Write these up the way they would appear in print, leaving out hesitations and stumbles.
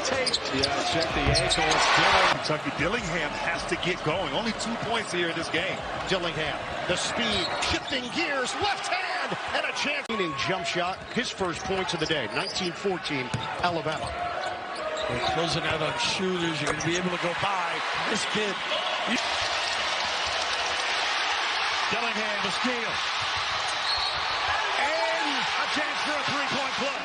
tape. Yeah, check the ankles. Kentucky Dillingham has to get going. Only 2 points here in this game. Dillingham, the speed, shifting gears, left hand, and a chance. Jump shot, his first points of the day, 1914, Alabama. We're closing out on shooters. You're going to be able to go by this kid. Dillingham to steal. And a chance for a three-point play.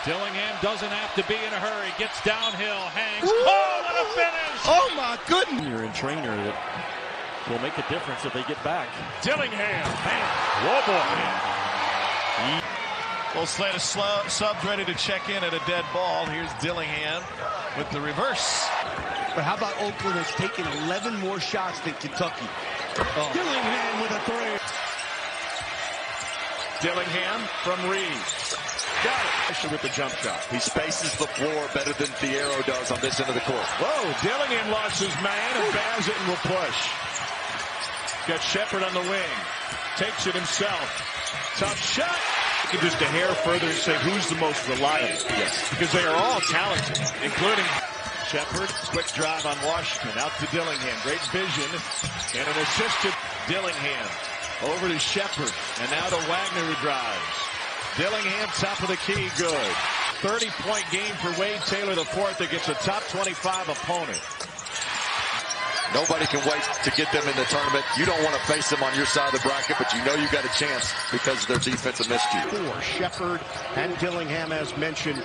Dillingham doesn't have to be in a hurry. Gets downhill, hangs. Woo! Oh, what a finish! Oh, my goodness. You're in trainer that will make a difference if they get back. Dillingham, man. Whoa, boy. Full slate of subs ready to check in at a dead ball. Here's Dillingham with the reverse. But how about Oakland has taken 11 more shots than Kentucky? Oh. Dillingham with a three. Dillingham from Reeves. Got it. With the jump shot. He spaces the floor better than Fierro does on this end of the court. Whoa, Dillingham lost his man and bans it and will push. Got Shepard on the wing. Takes it himself. Tough shot. You can just a hair further and say who's the most reliable. Yes. Because they are all talented, including Shepard. Quick drive on Washington. Out to Dillingham. Great vision. And an assist to Dillingham. Over to Shepard. And now to Wagner who drives. Dillingham, top of the key, good. 30-point game for Wade Taylor IV against a top 25 opponent. Nobody can wait to get them in the tournament. You don't want to face them on your side of the bracket, but you know you got a chance because of their defensive miscue. For Shepard and Dillingham, as mentioned,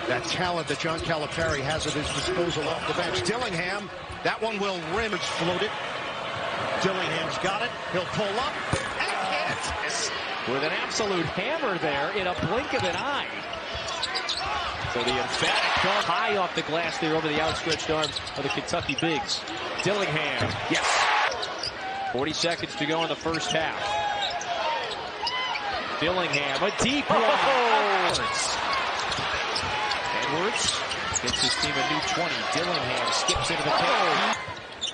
that talent that John Calipari has at his disposal off the bench. Dillingham, that one will rim. It's floated. Dillingham's got it. He'll pull up and hit. With an absolute hammer there in a blink of an eye. So the emphatic dunk high off the glass there over the outstretched arms of the Kentucky Bigs. Dillingham, yes. 40 seconds to go in the first half. Dillingham, a deep one. Edwards gets his team a new 20. Dillingham skips into the paint.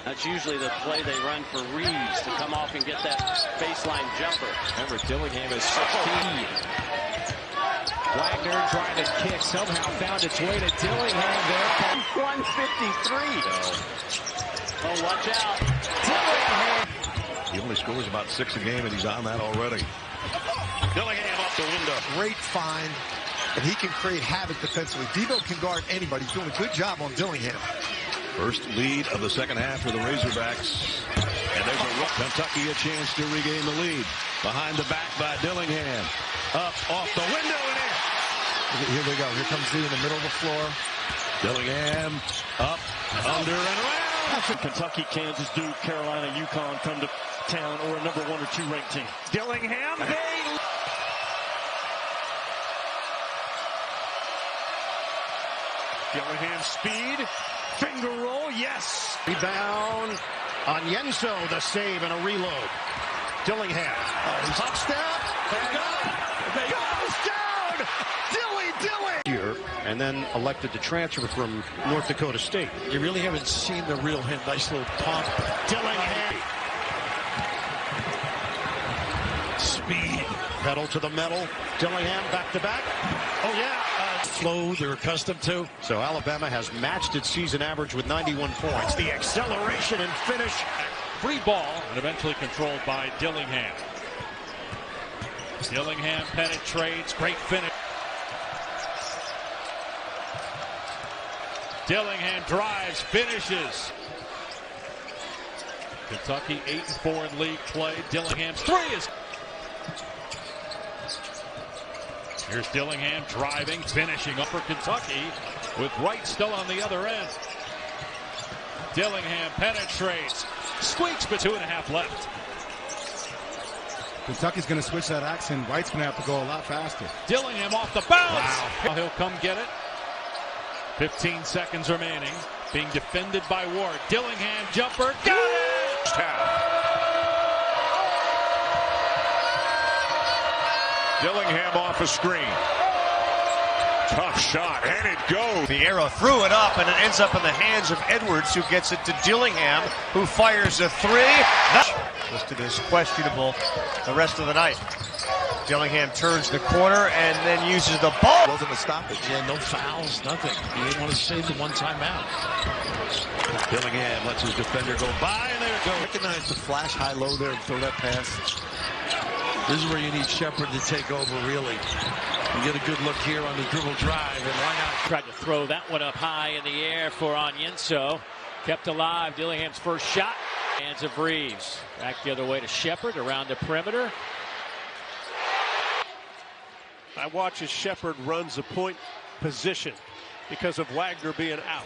That's usually the play they run for Reeves to come off and get that baseline jumper. Remember, Dillingham is 16. Wagner trying to kick, somehow found its way to Dillingham there. 153. Oh, watch out. Dillingham. He only scores about 6 a game, and he's on that already. Dillingham off the window. Great find, and he can create havoc defensively. Debo can guard anybody. He's doing a good job on Dillingham. First lead of the second half for the Razorbacks. And there's a Kentucky a chance to regain the lead. Behind the back by Dillingham. Up, off the window, and in. Here they go. Here comes D in the middle of the floor. Dillingham up, under, and around. Kentucky, Kansas, Duke, Carolina, UConn come to town, or a number 1 or 2 ranked team. Dillingham, Dillingham speed. Finger roll, yes. Rebound on Yenso, the save and a reload. Dillingham, top step, goes down. Dilly. Here, and then elected to transfer from North Dakota State. You really haven't seen the real him. Nice little pump. Dillingham. Speed. Pedal to the metal. Dillingham back to back. Oh, yeah. Flow they're accustomed to. So Alabama has matched its season average with 91 points. The acceleration and finish. Free ball and eventually controlled by Dillingham. Dillingham penetrates. Great finish. Dillingham drives, finishes. Kentucky 8-4 in league play. Dillingham's three is. Here's Dillingham driving, finishing up for Kentucky with Wright still on the other end. Dillingham penetrates, squeaks, but 2.5 left. Kentucky's going to switch that action. Wright's going to have to go a lot faster. Dillingham off the bounce. Wow. He'll come get it. 15 seconds remaining. Being defended by Ward. Dillingham jumper. Got it! Tap. Dillingham off a screen. Tough shot, and it goes. The arrow threw it up, and it ends up in the hands of Edwards, who gets it to Dillingham, who fires a three. Listed as questionable the rest of the night. Dillingham turns the corner and then uses the ball. Wasn't a stoppage. Yeah, no fouls, nothing. He didn't want to save the one timeout. Dillingham lets his defender go by, and there it goes. Recognize the flash high-low there and throw that pass. This is where you need Shepard to take over, really. You get a good look here on the dribble drive, and why not? Tried to throw that one up high in the air for Onyenso. Kept alive. Dillingham's first shot. Hands of Reeves. Back the other way to Shepard around the perimeter. I watch as Shepard runs a point position because of Wagner being out.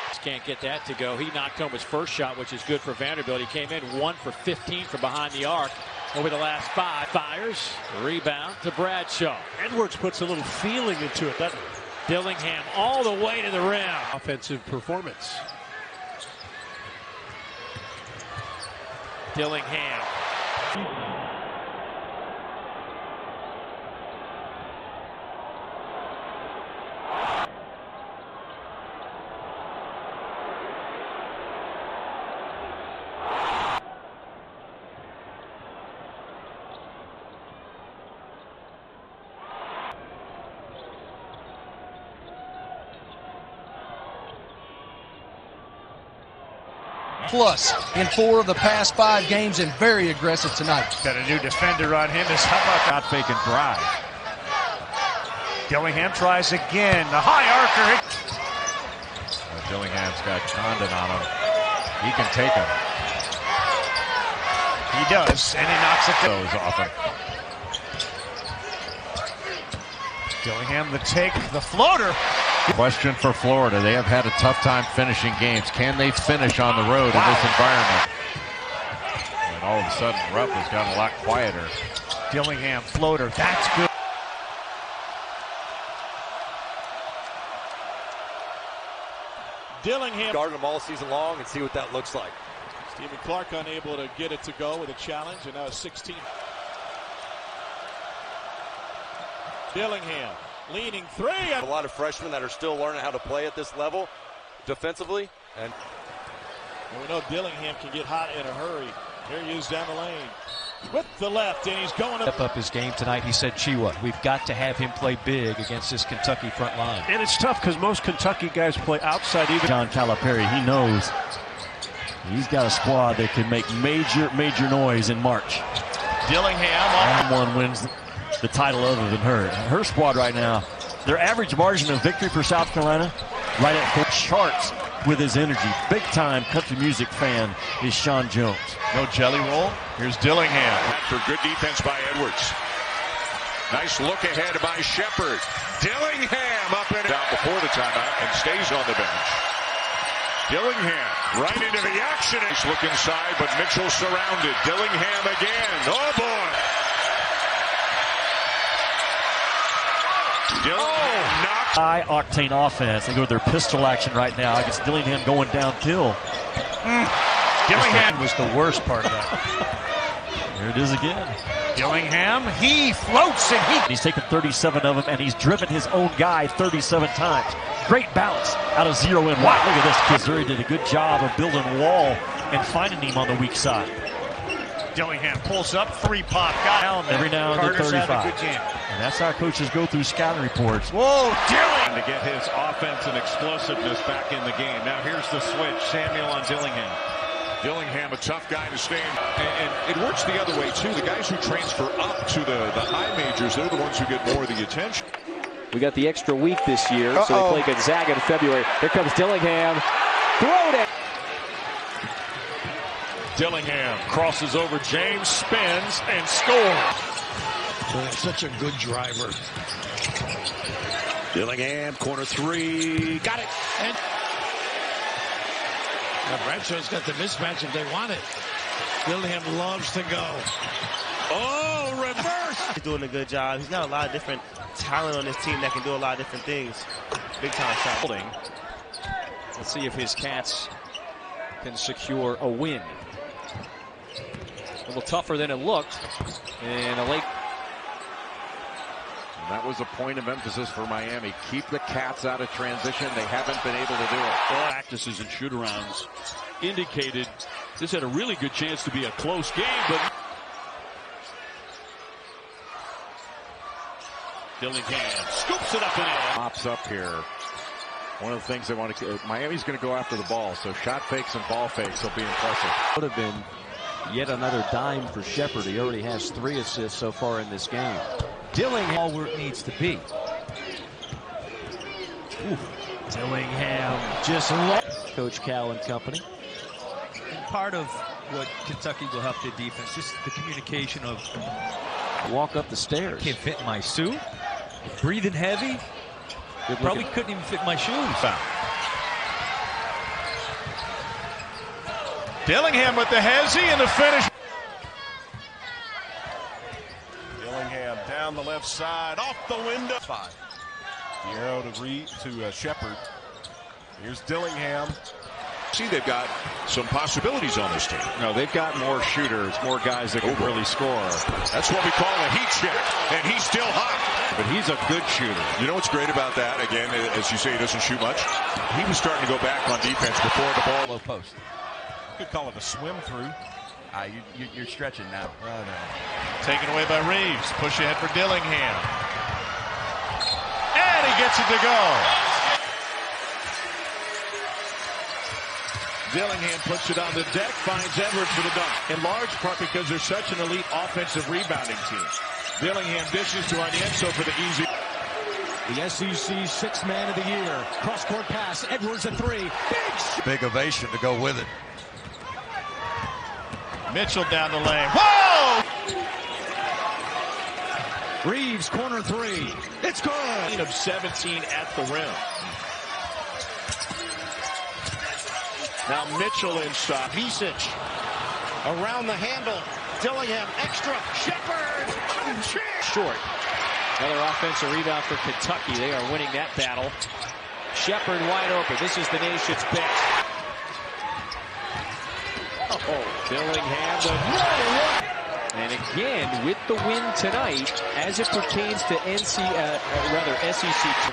Just can't get that to go. He knocked home his first shot, which is good for Vanderbilt. He came in 1 for 15 from behind the arc over the last 5. Fires. Rebound to Bradshaw. Edwards puts a little feeling into it, doesn't he? Dillingham all the way to the rim. Offensive performance. Dillingham. Plus in 4 of the past 5 games and very aggressive tonight. Got a new defender on him. How about that? Not fake and drive. Dillingham tries again. The high archer. Dillingham's got Condon on him. He can take him. He does, and he knocks it down. Those often. Dillingham the take, the floater. Question for Florida. They have had a tough time finishing games. Can they finish on the road in this environment? And all of a sudden, Rupp has gotten a lot quieter. Dillingham floater. That's good. Dillingham Guarding them all season long and see what that looks like. Stephen Clark unable to get it to go with a challenge, and now a 16. Dillingham leaning 3. A lot of freshmen that are still learning how to play at this level defensively. And we know Dillingham can get hot in a hurry. Here he is down the lane with the left, and he's going Step up his game tonight. He said, Chiwa, we've got to have him play big against this Kentucky front line. And it's tough because most Kentucky guys play outside. Even John Calipari, he knows he's got a squad that can make major noise in March. Dillingham. One wins the title other than her. Her squad right now, their average margin of victory for South Carolina, right at 4 charts with his energy. Big time country music fan is Sean Jones. No jelly roll. Here's Dillingham. for good defense by Edwards. Nice look ahead by Shepard. Dillingham up and down before the timeout and stays on the bench. Dillingham right into the action. Nice look inside, but Mitchell surrounded. Dillingham again. Oh, boy. Dillingham knocked. High octane offense. They go to their pistol action right now against Dillingham going downhill. Dillingham was the worst part of that. There it is again. Dillingham, he floats and he's taken 37 of them, and he's driven his own guy 37 times. Great bounce out of 0 and 1. Look at this. Missouri did a good job of building a wall and finding him on the weak side. Dillingham pulls up, 3-pop. Got Elman. Every now and then 35. Good game. And that's how coaches go through scouting reports. Whoa, Dillingham! To get his offense and explosiveness back in the game. Now here's the switch. Samuel on Dillingham. Dillingham, a tough guy to stay in. And it works the other way, too. The guys who transfer up to the high majors, they're the ones who get more of the attention. We got the extra week this year, so they play Gonzaga in February. Here comes Dillingham. Throw it! Dillingham crosses over James, spins, and scores. Such a good driver. Dillingham, corner 3. Got it. And Bradshaw's got the mismatch if they want it. Dillingham loves to go. Oh, reverse! He's doing a good job. He's got a lot of different talent on this team that can do a lot of different things. Big time shot. Let's see if his Cats can secure a win. A little tougher than it looked in a late. That was a point of emphasis for Miami. Keep the Cats out of transition. They haven't been able to do it. Practices and shoot-arounds indicated this had a really good chance to be a close game, but Dillingham scoops it up and in. Pops up here. One of the things they want to, Miami's going to go after the ball, so shot fakes and ball fakes will be impressive. Would have been yet another dime for Shepherd. He already has 3 assists so far in this game. Dillingham all where it needs to be. Dillingham just Coach Cal and company. And part of what Kentucky will help their defense, just the communication of walk up the stairs. Can't fit in my suit. Breathing heavy. Probably couldn't even fit my shoes. Dillingham with the hezzy and the finish. Dillingham down the left side, off the window. 5. The arrow to Reed to Shepherd. Here's Dillingham. See, they've got some possibilities on this team. No, they've got more shooters, more guys that can really score. That's what we call a heat check, and he's still hot. But he's a good shooter. You know what's great about that? Again, as you say, he doesn't shoot much. He was starting to go back on defense before the ball. Low post. Could call it a swim through. You're stretching now. Taken away by Reeves. Push ahead for Dillingham. And he gets it to go. Dillingham puts it on the deck, finds Edwards for the dunk. In large part because they're such an elite offensive rebounding team. Dillingham dishes to Anienzo for the easy. The SEC 6th man of the year. Cross-court pass. Edwards a 3. Big ovation to go with it. Mitchell down the lane. Whoa! Reeves, corner 3. It's good. Of 17 at the rim. Now Mitchell inside. Visic around the handle. Dillingham extra. Shepherd. Short. Another offensive rebound for Kentucky. They are winning that battle. Shepherd wide open. This is the nation's best. Dillingham. And again, with the win tonight, as it pertains to SEC,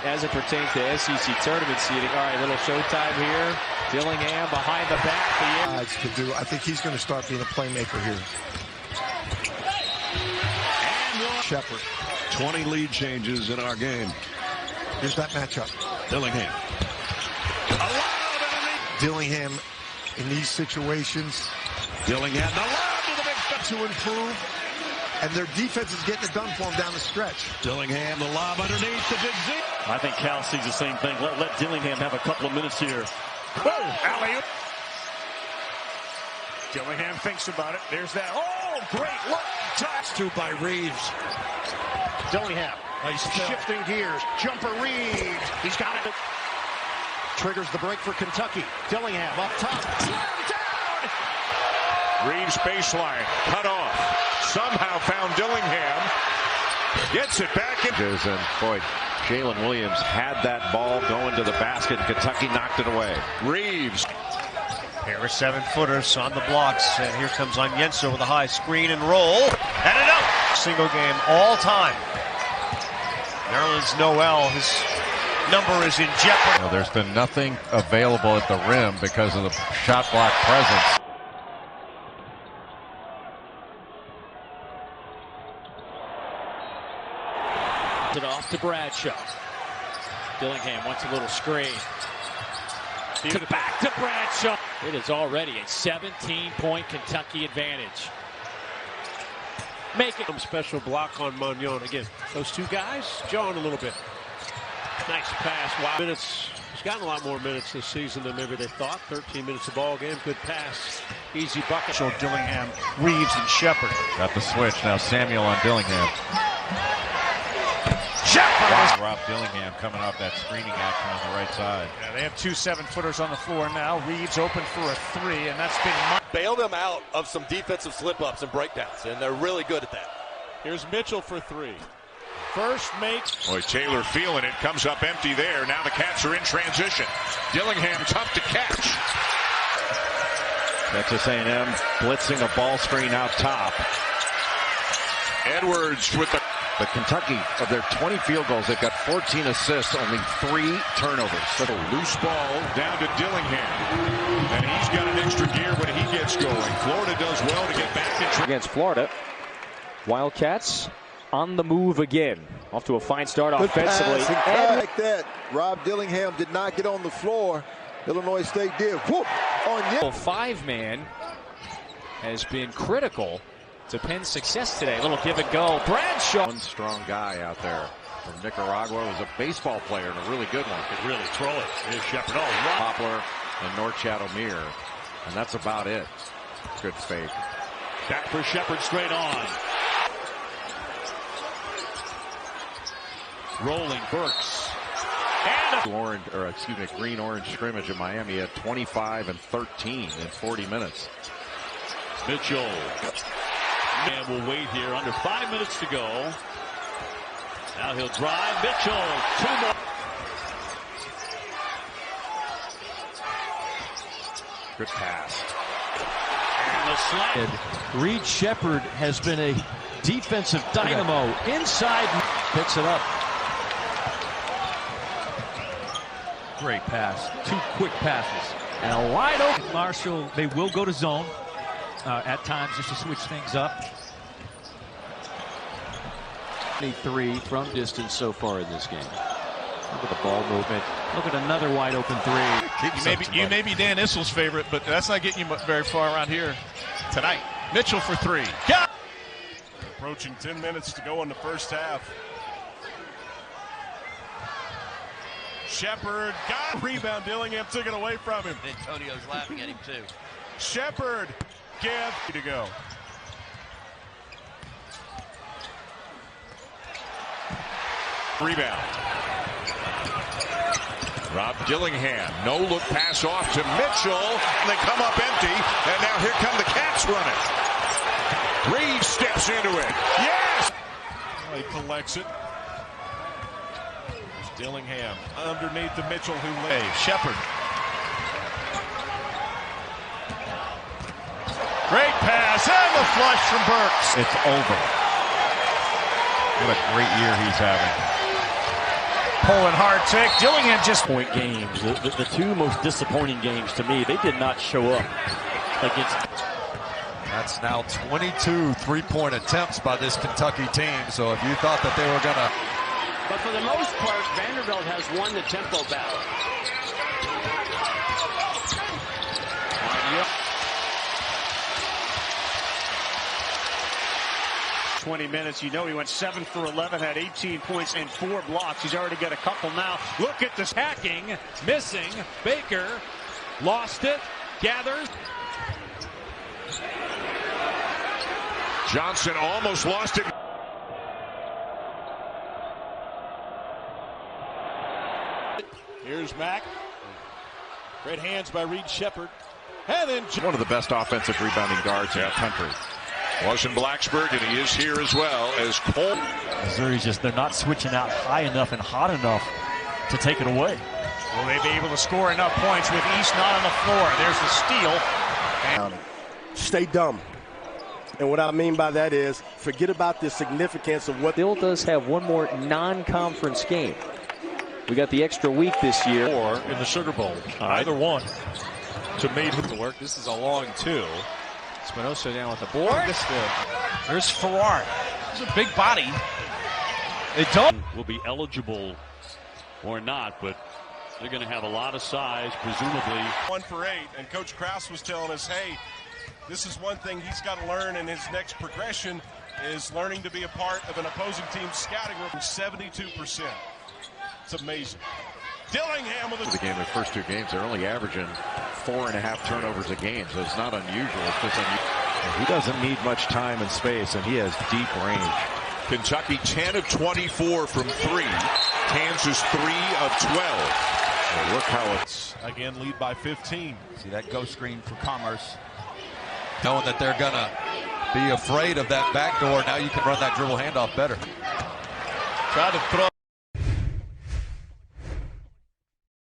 as it pertains to SEC tournament seeding. All right, little showtime here. Dillingham behind the back. To do. I think he's going to start being a playmaker here. Shepherd. 20 lead changes in our game. Here's that matchup. Dillingham. Dillingham in these situations. Dillingham allowed to the big to improve, and their defense is getting it done for them down the stretch. Dillingham, the lob underneath the big Z. I think Cal sees the same thing. Let Dillingham have a couple of minutes here. Whoa, alley-oop. Dillingham thinks about it. There's that. Oh, great look. Touch. 2 by Reeves. Dillingham. Nice shifting gears. Jumper Reeves. He's got it. Triggers the break for Kentucky. Dillingham up top. Slammed down. Reeves baseline. Cut off. Somehow found Dillingham. Gets it back in. And boy, Jalen Williams had that ball going to the basket. Kentucky knocked it away. Reeves. Here are 7-footers on the blocks. And here comes Anienzo with a high screen and roll. And it up. Single game all time. Maryland's Noel. His number is in jeopardy. Well, there's been nothing available at the rim because of the shot block presence. It off to Bradshaw. Dillingham wants a little screen. Back to Bradshaw. It is already a 17-point Kentucky advantage. Make it. Some special block on Magnon. Again, those two guys jawing a little bit. Nice pass. Wow. Minutes. He's gotten a lot more minutes this season than maybe they thought. 13 minutes of ball game. Good pass. Easy bucket. So Dillingham, Reeves, and Shepherd. Got the switch. Now Samuel on Dillingham. Shepherd! Wow. Rob Dillingham coming off that screening action on the right side. Yeah, they have 2 7-footers on the floor now. Reeves open for a 3, and that's been bail them out of some defensive slip-ups and breakdowns, and they're really good at that. Here's Mitchell for 3. First makes. Boy, Taylor feeling it. Comes up empty there. Now the Cats are in transition. Dillingham tough to catch. Texas A&M blitzing a ball screen out top. Edwards with the... But Kentucky, of their 20 field goals, they've got 14 assists, only 3 turnovers. So loose ball down to Dillingham. And he's got an extra gear when he gets going. Florida does well to get back in. Against Florida, Wildcats on the move again. Off to a fine start Good offensively. And like that, Rob Dillingham did not get on the floor. Illinois State did. Whoop! On five-man has been critical to Penn's success today. A little give and go. Bradshaw. One strong guy out there from Nicaragua was a baseball player and a really good one. Could really throw it. Here's Shepard. Poplar and North Chatomir. And that's about it. Good fake. Back for Shepard straight on. Rolling Burks. And green-orange scrimmage in Miami at 25 and 13 in 40 minutes. Mitchell. And we'll wait here. Under 5 minutes to go. Now he'll drive. Mitchell. 2 more. Good pass. And the slam. Reed Shepard has been a defensive dynamo. Inside, picks it up. Great pass. 2 quick passes. And a wide open. Marshall, they will go to zone at times just to switch things up. 23 from distance so far in this game. Look at the ball movement. Look at another wide open 3. You may be Dan Issel's favorite, but that's not getting you very far around here tonight. Mitchell for 3. Got approaching 10 minutes to go in the first half. Shepard got a rebound. Dillingham took it away from him. Antonio's laughing at him too. Shepard give to go. Rebound. Rob Dillingham. No look pass off to Mitchell. And they come up empty. And now here come the Cats running. Reed steps into it. Yes! He collects it. Dillingham underneath the Mitchell who lay. Shepard. Great pass and the flush from Burks. It's over. What a great year he's having. Pulling hard trick. Dillingham just point games. The 2 most disappointing games to me. They did not show up against. That's now 22 3-point attempts by this Kentucky team. So if you thought that they were going to. But for the most part, Vanderbilt has won the tempo battle. 20 minutes. You know he went 7 for 11, had 18 points and 4 blocks. He's already got a couple now. Look at this hacking, missing. Baker lost it, gathers. Johnson almost lost it. Here's Mack. Great hands by Reed Shepard. And then one of the best offensive rebounding guards in the country. Was in Blacksburg, and he is here as well as Cole. Missouri's they're not switching out high enough and hot enough to take it away. Will they be able to score enough points with East not on the floor? There's the steal. Stay dumb. And what I mean by that is forget about the significance of what. Bill does have one more non-conference game. We got the extra week this year. Or in the Sugar Bowl. Either one. To made the work. This is a long 2. Espinosa down with the board. There's Farrar. He's a big body. They don't. Will be eligible or not, but they're going to have a lot of size, presumably. 1 for 8, and Coach Krause was telling us, hey, this is one thing he's got to learn in his next progression is learning to be a part of an opposing team's scouting room. 72%. It's amazing. Dillingham with the game. The first 2 games, they're only averaging 4.5 turnovers a game, so it's not unusual. It's just unusual. He doesn't need much time and space, and he has deep range. Kentucky 10 of 24 from 3. Kansas 3 of 12. Well, look how it's again lead by 15. See that go screen for Commerce. Knowing that they're going to be afraid of that backdoor, now you can run that dribble handoff better. Try to throw.